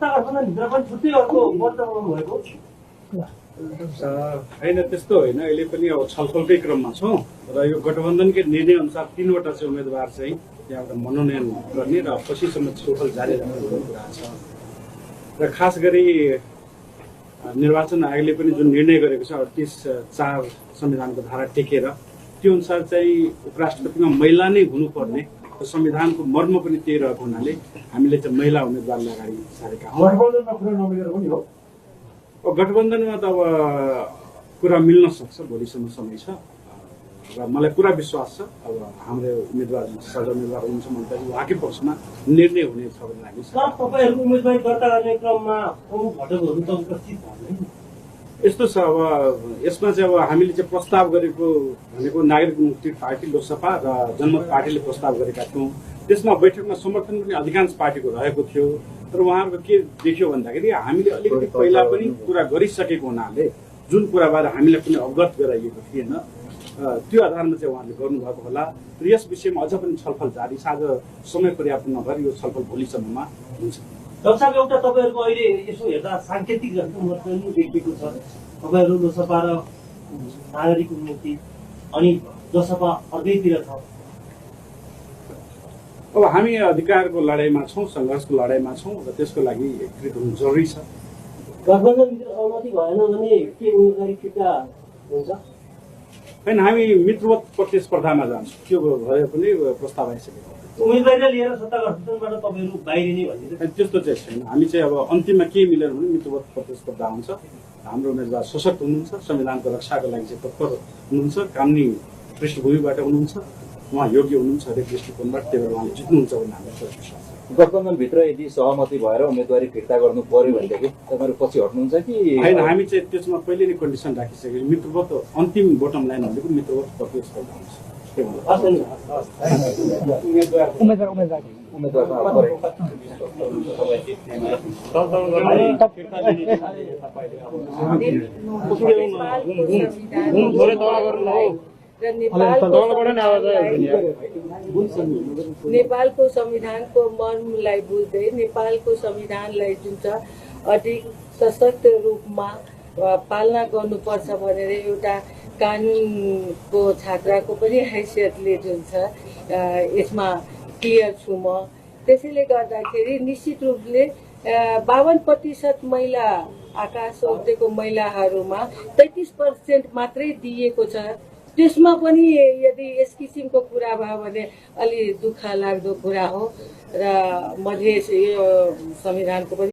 सत्ता गठबन्धनभित्र पनि छुट्टै अर्को मत बनाउनु भएको होइन, त्यस्तो होइन। अहिले पनि अब छलफलकै क्रममा छौँ र यो गठबन्धनकै निर्णय अनुसार 3वटा चाहिँ उम्मेदवार चाहिँ त्यहाँबाट मनोनयन गर्ने र पछिसम्म छलफल जारी राख्ने कुरा छ। र खास गरी निर्वाचन आयोगले पनि जुन निर्णय गरेको छ 38(4) संविधानको धारा टेकेर त्यो अनुसार चाहिँ उपराष्ट्रपतिमा महिला नै हुनुपर्ने संविधानको मर्म पनि त्यही रहेको हुनाले हामीले चाहिँ महिला उम्मेदवारलाई अगाडि सारेका हौँ। गठबन्धनमा कुरा नमिलेर पनि हो। गठबन्धनमा त अब कुरा मिल्न सक्छ, भोलिसम्म समय छ र मलाई पुरा विश्वास छ अब हाम्रो उम्मेदवार सदर उम्मेदवार हुनुहुन्छ भने उहाँकै पक्षमा निर्णय हुनेछ भन्ने लाग्छ। तर तपाईँहरूको उम्मेदवारी दर्ता गर्ने क्रममा प्रमुख घटकहरू त उपस्थित भएन। यस्तो छ, अब यसमा चाहिँ अब हामीले चाहिँ प्रस्ताव गरेको भनेको नागरिक मुक्ति पार्टी, लोकसभा र जनमत पार्टीले प्रस्ताव गरेका थियौँ। त्यसमा बैठकमा समर्थन पनि अधिकांश पार्टीको रहेको थियो। तर उहाँहरूको के देखियो भन्दाखेरि हामीले अलिकति पहिला पनि कुरा गरिसकेको हुनाले जुन कुराबारे हामीलाई पनि अवगत गराइएको थिएन त्यो आधारमा चाहिँ उहाँले गर्नुभएको होला। र यस विषयमा अझ पनि छलफल जारी, साझा समय पर्याप्त नभएर यो छलफल भोलिसम्ममा हुन्छ। डाक्टर साहब, एउटा तपाईँहरूको अहिले यसो हेर्दा साङ्केतिक जस्तो मत पनि देखिएको छ। तपाईँहरू लोकसभा र नागरिक मुक्ति अनि जसपा अर्कैतिर छ। अब हामी अधिकारको लडाइँमा छौँ, सङ्घर्षको लडाइँमा छौँ र त्यसको लागि एकीकृत हुनु जरुरी छ। गठबन्धनभित्र सहमति भएन भने के उम्मेदवारी फिर्ता हुन्छ? होइन, हामी मित्रवत प्रतिस्पर्धामा जान्छौँ। त्यो भए पनि प्रस्ताव आइसकेको उम्मेदवारीलाई लिएर सत्ता गठबन्धनबाट तपाईँहरू बाहिरिने भन्ने त्यस्तो चाहिँ छैन। हामी चाहिँ अब अन्तिममा के मिलेर भने मित्रवत प्रतिस्पर्धा हुन्छ। हाम्रो उम्मेदवार सशक्त हुनुहुन्छ, संविधानको रक्षाको लागि चाहिँ तत्पर हुनुहुन्छ, कानुनी पृष्ठभूमिबाट हुनुहुन्छ, उहाँ योग्य हुनुहुन्छ हरेक दृष्टिकोणबाट, त्यही भएर उहाँले जित्नुहुन्छ भन्ने हामीलाई विश्वास छ। गठबन्धनभित्र यदि सहमति भएर उम्मेदवारी फिर्ता गर्नु पर्यो भनेदेखि तपाईँहरू पछि हट्नुहुन्छ कि होइन? हामी चाहिँ त्यसमा पहिले नै कन्डिसन राखिसकेको, मित्रवत अन्तिम बटम लाइन भनेको मित्रवत प्रतिस्पर्धा हुन्छ। नेपालको संविधानको मर्मलाई बुझ्दै नेपालको संविधानलाई जुन छ अधिक सशक्त रूपमा पालना गर्नुपर्छ भनेर एउटा कानुनको छात्राको पनि हैसियतले जुन छ यसमा क्लियर छु म। त्यसैले गर्दाखेरि निश्चित रूपले 52% महिला आकाश औँतेको महिलाहरूमा 33% मात्रै दिएको छ। त्यसमा पनि यदि यस किसिमको कुरा भयो भने अलि दुःख लाग्दो कुरा हो र मधेस यो संविधानको पनि